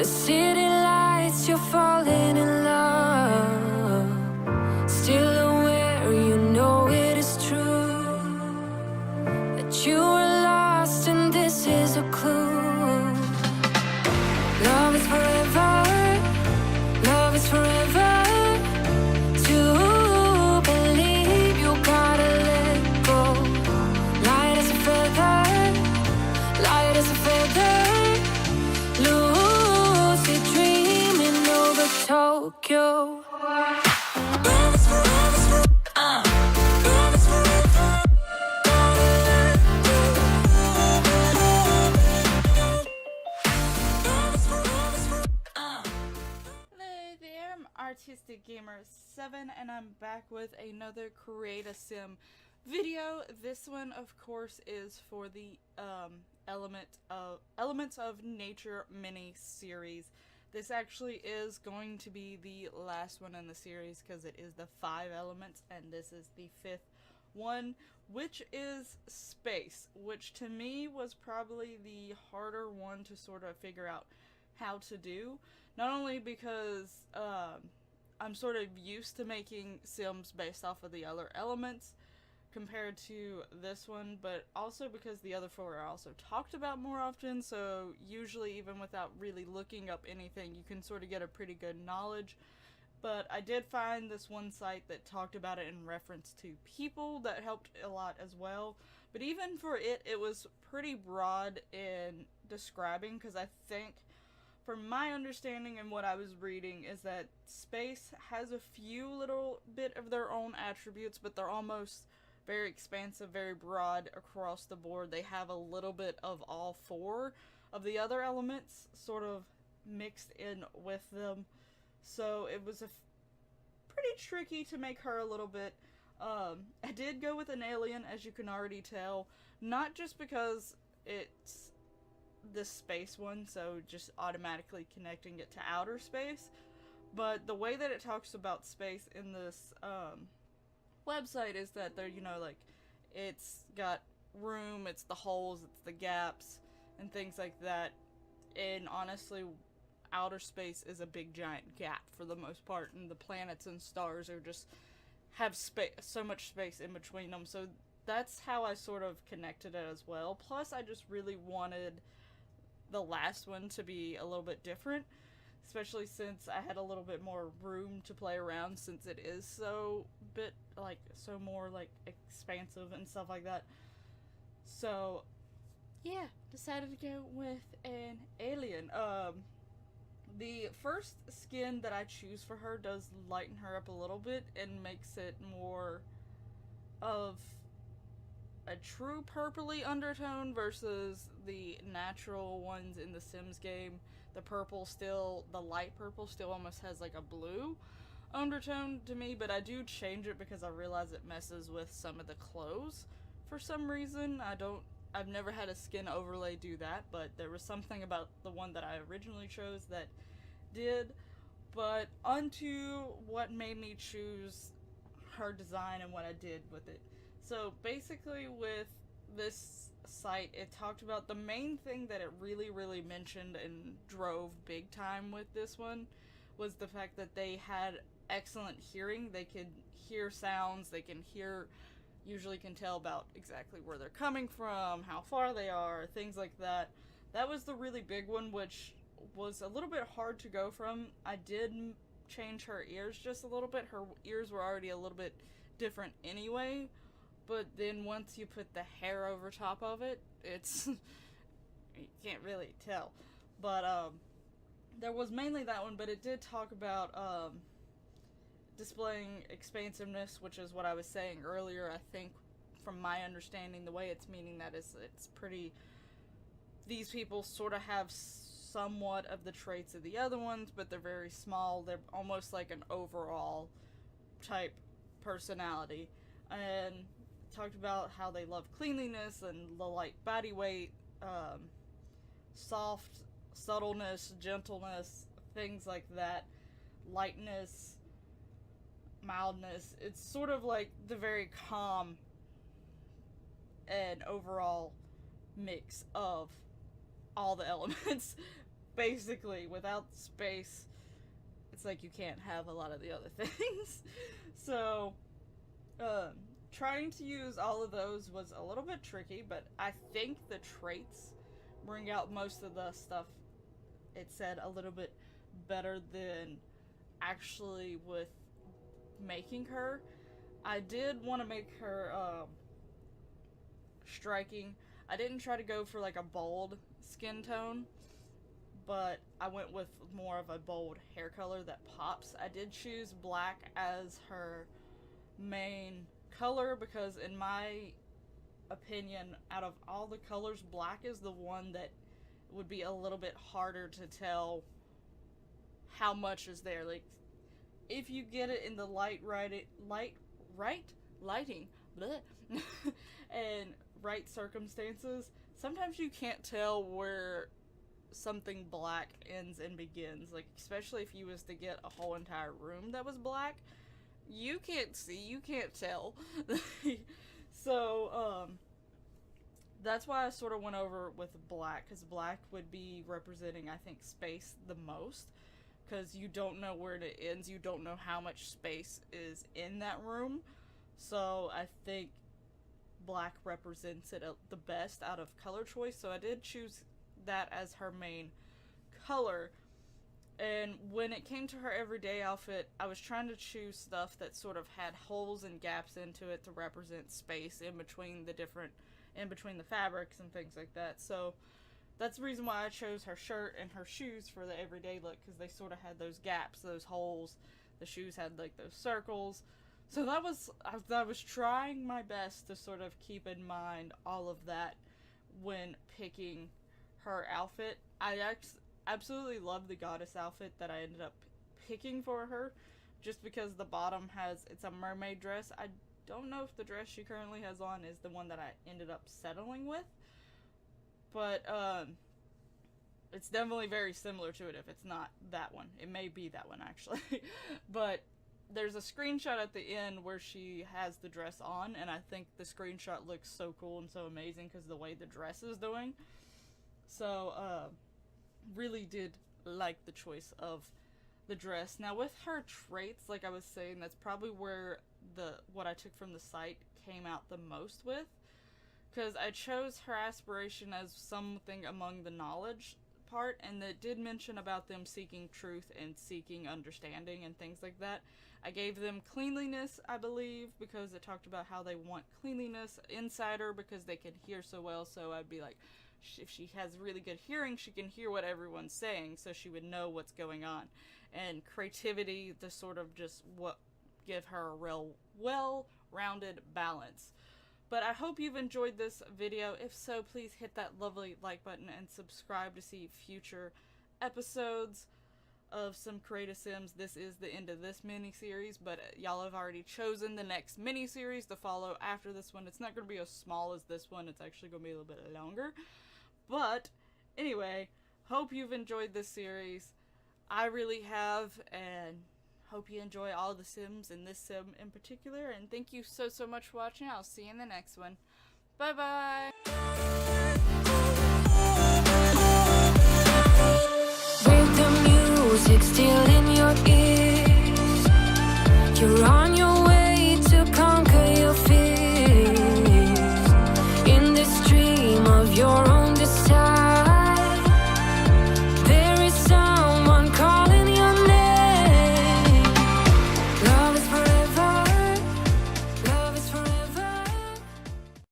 city lights, you're falling in love. Still aware, you know it is true that you are lost and this is a clue. Love is forever, love is forever. To believe you gotta let go. Light as a feather, light as a feather. Lucid dreaming over Tokyo. Love is forever, love is forever. Hello there, I'm Artistic Gamer 7 and I'm back with another Create a Sim video. This one of course is for the Elements of Nature mini series. This actually is going to be the last one in the series because it is the 5 elements and this is the 5th one, which is space, which to me was probably the harder one to sort of figure out how to do. Not only because I'm sort of used to making sims based off of the other elements compared to this one, but also because the other 4 are also talked about more often, so usually even without really looking up anything you can sort of get a pretty good knowledge. But I did find this one site that talked about it in reference to people that helped a lot as well, but even for it, it was pretty broad in describing, because I think from my understanding and what I was reading is that space has a few little bit of their own attributes, but they're almost very expansive, very broad across the board. They have a little bit of all 4 of the other elements sort of mixed in with them. So it was pretty tricky to make her a little bit. I did go with an alien, as you can already tell, not just because it's this space one, so just automatically connecting it to outer space, but the way that it talks about space in this website is that they're, you know, like, it's got room, it's the holes, it's the gaps, and things like that. And honestly, outer space is a big giant gap for the most part, and the planets and stars are just have space, so much space in between them. So that's how I sort of connected it as well. Plus, I just really wanted the last one to be a little bit different, especially since I had a little bit more room to play around, since it is so more like expansive and stuff like that. So yeah, decided to go with an alien. The first skin that I choose for her does lighten her up a little bit and makes it more of a true purpley undertone versus the natural ones in the Sims game. The light purple still almost has like a blue undertone to me, but I do change it because I realize it messes with some of the clothes for some reason. I've never had a skin overlay do that, but there was something about the one that I originally chose that did. But onto what made me choose her design and what I did with it. So basically with this site, it talked about the main thing that it really mentioned and drove big time with this one was the fact that they had excellent hearing. They could hear sounds, they can usually can tell about exactly where they're coming from, how far they are, things like that. That was the really big one, which was a little bit hard to go from. I did change her ears just a little bit. Her ears were already a little bit different anyway, but then once you put the hair over top of it, it's you can't really tell. But there was mainly that one, but it did talk about displaying expansiveness, which is what I was saying earlier. I think from my understanding, the way it's meaning that is, it's pretty, these people sort of have somewhat of the traits of the other ones, but they're very small. They're almost like an overall type personality. And talked about how they love cleanliness and the light body weight, soft subtleness, gentleness, things like that, lightness, mildness. It's sort of like the very calm and overall mix of all the elements basically, without space, it's like you can't have a lot of the other things. So, trying to use all of those was a little bit tricky, but I think the traits bring out most of the stuff it said a little bit better than actually with making her. I did want to make her striking. I didn't try to go for like a bold skin tone, but I went with more of a bold hair color that pops. I did choose black as her main color because in my opinion, out of all the colors, black is the one that would be a little bit harder to tell how much is there. Like, if you get it in the lighting, and right circumstances, sometimes you can't tell where something black ends and begins. Like, especially if you was to get a whole entire room that was black, you can't see, you can't tell. So, that's why I sort of went over with black, because black would be representing, I think, space the most, because you don't know where it ends, you don't know how much space is in that room, so I think black represents it the best out of color choice, so I did choose that as her main color. And when it came to her everyday outfit, I was trying to choose stuff that sort of had holes and gaps into it to represent space in between the fabrics and things like that. So that's the reason why I chose her shirt and her shoes for the everyday look, because they sort of had those gaps, those holes. The shoes had like those circles. So I was trying my best to sort of keep in mind all of that when picking her outfit. I absolutely love the goddess outfit that I ended up picking for her, just because the bottom it's a mermaid dress. I don't know if the dress she currently has on is the one that I ended up settling with, but it's definitely very similar to it if it's not that one. It may be that one, actually. But there's a screenshot at the end where she has the dress on, and I think the screenshot looks so cool and so amazing because of the way the dress is doing. So, really did like the choice of the dress. Now, with her traits, like I was saying, that's probably where what I took from the site came out the most with, because I chose her aspiration as something among the knowledge part, and it did mention about them seeking truth and seeking understanding and things like that. I gave them cleanliness, I believe, because it talked about how they want cleanliness inside her because they can hear so well. So I'd be like, if she has really good hearing, she can hear what everyone's saying, so she would know what's going on. And creativity to sort of just give her a real well-rounded balance. But I hope you've enjoyed this video. If so, please hit that lovely like button and subscribe to see future episodes of some Create a Sims. This is the end of this mini-series, but y'all have already chosen the next mini-series to follow after this one. It's not going to be as small as this one. It's actually going to be a little bit longer. But anyway, hope you've enjoyed this series. I really have, and hope you enjoy all the Sims and this Sim in particular. And thank you so much for watching. I'll see you in the next one. Bye bye. With the music still in your ears, you're on